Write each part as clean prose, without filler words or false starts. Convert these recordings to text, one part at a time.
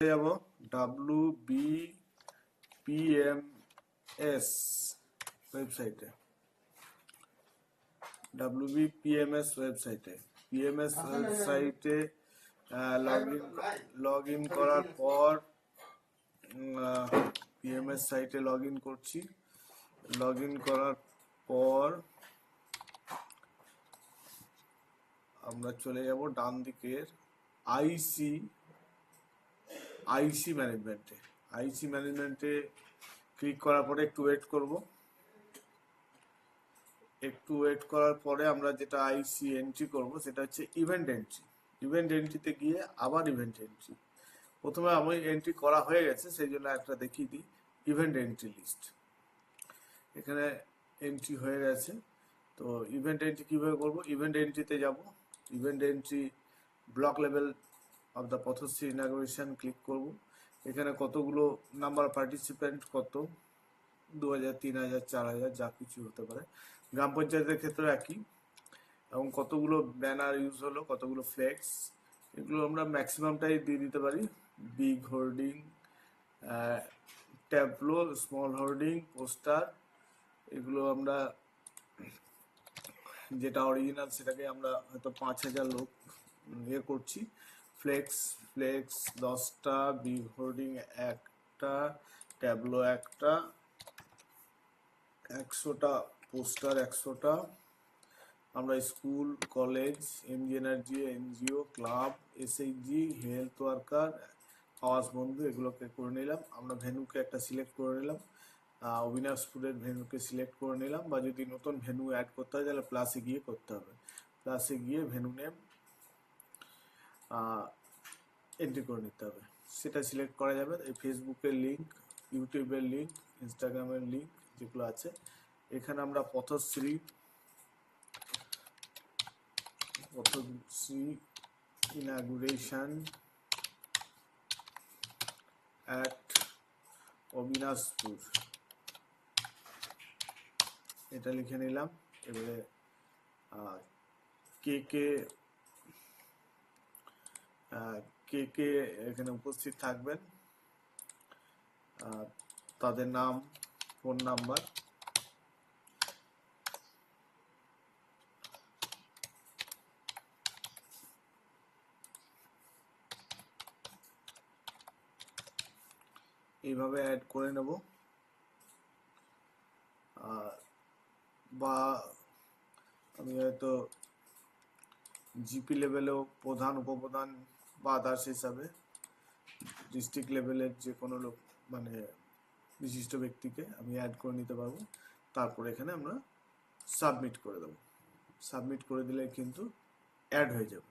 ওয়েবসাইটে যাব, WBPMS ওয়েবসাইটে, WBPMS ওয়েবসাইটে, পিএমএস ওয়েবসাইটে লগ ইন করার পর পিএমএস সাইটে লগ ইন করছি। লগ ইন করার পর আমরা চলে যাব ডান দিকের আইসি ম্যানেজমেন্টে। আইসি ম্যানেজমেন্টে ক্লিক করার পরে একটু ওয়েট করব। একটু ওয়েট করার পরে আমরা যেটা আইসি এন্ট্রি করব সেটা হচ্ছে ইভেন্ট এন্ট্রি। ইভেন্ট এন্ট্রিতে গিয়ে আবার ইভেন্ট এন্ট্রি। প্রথমে আমি এন্ট্রি করা হয়ে গেছে, সেই জন্য একটা দেখিয়ে দিই ইভেন্ট এন্ট্রি লিস্ট। এখানে এন্ট্রি হয়ে গেছে। তো ইভেন্ট এন্ট্রি কীভাবে করবো? ইভেন্ট এন্ট্রিতে যাব, event entry block level of the Pathashree inauguration click করব। এখানে কতগুলো নাম্বার পার্টিসিপেন্ট, কত 2000, 3000, 4000 যা কিছু হতে পারে। গ্রাম পঞ্চায়েতের ক্ষেত্রে একই। এবং কতগুলো ব্যানার ইউজ হলো, কতগুলো ফ্লেক্স, এগুলো আমরা ম্যাক্সিমামটাই দিয়ে দিতে পারি। Big hoarding, tableau, small hoarding, poster, এগুলো আমরা যেটা অরিজিনাল সেটাকে আমরা হয়তো 5000 লোক ইয়ে করছি। ফ্লেক্স 10টা, বিগ হোর্ডিং 1টা, ট্যাবলো 1টা, 100টা পোস্টার 100টা। আমরা school, college, MG, NGO, club, SHG, health worker, আওয়াজ বন্ধু, এগুলোকে করে নিলাম। আমরা ভেন্যুকে একটা সিলেক্ট করে নিলাম, অবিনাশপুরের ভেন্যুকে সিলেক্ট করে নিলাম। বা যদি নতুন ভেন্যু অ্যাড করতে হয় তাহলে প্লাসে গিয়ে করতে হবে। প্লাসে গিয়ে ভেন্যু নেম এন্ট্রি করে নিতে হবে, সেটা সিলেক্ট করা যাবে। এই ফেসবুকের লিঙ্ক, ইউটিউবের লিঙ্ক, ইনস্টাগ্রামের লিঙ্ক যেগুলো আছে, এখানে আমরা পথশ্রী ইনাগুরেশন অ্যাট অবিনাশপুর এটা লিখে নিলাম। এবারে কে কে এখানে উপস্থিত থাকবেন, তাদের নাম, ফোন নাম্বার, এইভাবে অ্যাড করে নেব। বা আমি হয়তো জিপি লেভেলেও প্রধান, উপপ্রধান বা আদার্স হিসাবে ডিস্ট্রিক্ট লেভেলের যে কোনো লোক, মানে বিশিষ্ট ব্যক্তিকে আমি অ্যাড করে নিতে পারবো। তারপর এখানে আমরা সাবমিট করে দেবো। সাবমিট করে দিলে কিন্তু অ্যাড হয়ে যাবে।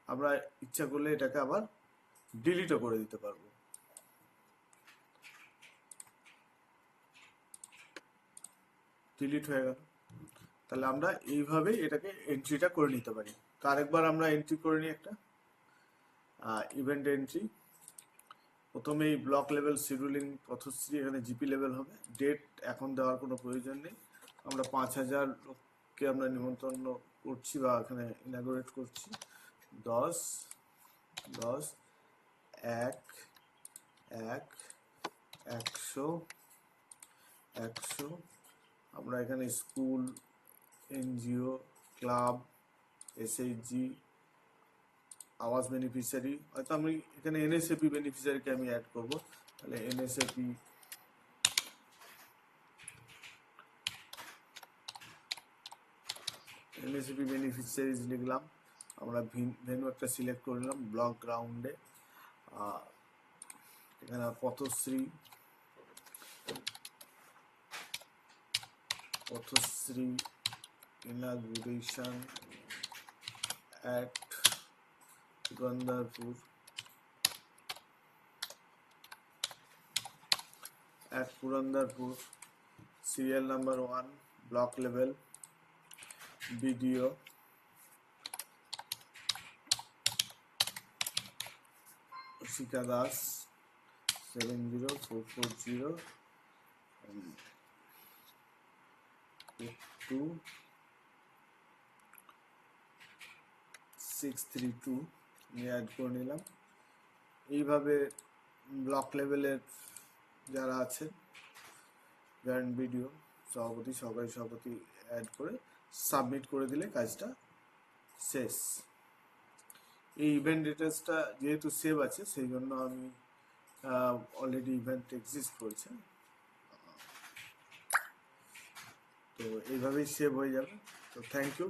আমরা ইচ্ছা করলে এটাকে আবার ডিলিটও করে দিতে পারবো। ডিলিট হয়ে গেল। তাহলে আমরা এইভাবে এটাকে এন্ট্রিটা করে নিতে পারি। তো আরেকবার আমরা এন্ট্রি করে নিই একটা ইভেন্ট এন্ট্রি। প্রথমেই ব্লক লেভেল শিডিউলিং পথশ্রী, এখানে জিপি লেভেল হবে। ডেট এখন দেওয়ার কোনো প্রয়োজন নেই। আমরা 5000 লোককে আমরা নিমন্ত্রণ করছি বা এখানে ইনাগুরেট করছি। 10, 10, 1, 1, 100, 100। আমরা এখানে স্কুল, এনজিও, ক্লাব, এসএইচজি, আওয়াজ বেনিফিশিয়ারি, হয়তো আমি এখানে এনএসএপি বেনিফিশিয়ারিকে আমি অ্যাড করব। তাহলে এনএসএপি বেনিফিশিয়ারিজ লিখলাম। আমরা ভেন্যু একটা সিলেক্ট করে নিলাম, ব্লক গ্রাউন্ডে। এখানে Pathashree inauguration at Purandarpur, serial number 1, block level, video, শিকা দাস, 70440 632 আমি অ্যাড করে নিলাম। এইভাবে ব্লক লেভেলের যারা আছে জয়েন্ট ভিডিও সভাপতি সহকারী সভাপতি অ্যাড করে সাবমিট করে দিলে কাজটা শেষ। এই ইভেন্ট ডিটেলসটা যেহেতু সেভ আছে সেই জন্য আমি অলরেডি ইভেন্ট এক্সিস্ট করছে, তো এইভাবেই সেভ হয়ে যাবে। তো থ্যাংক ইউ।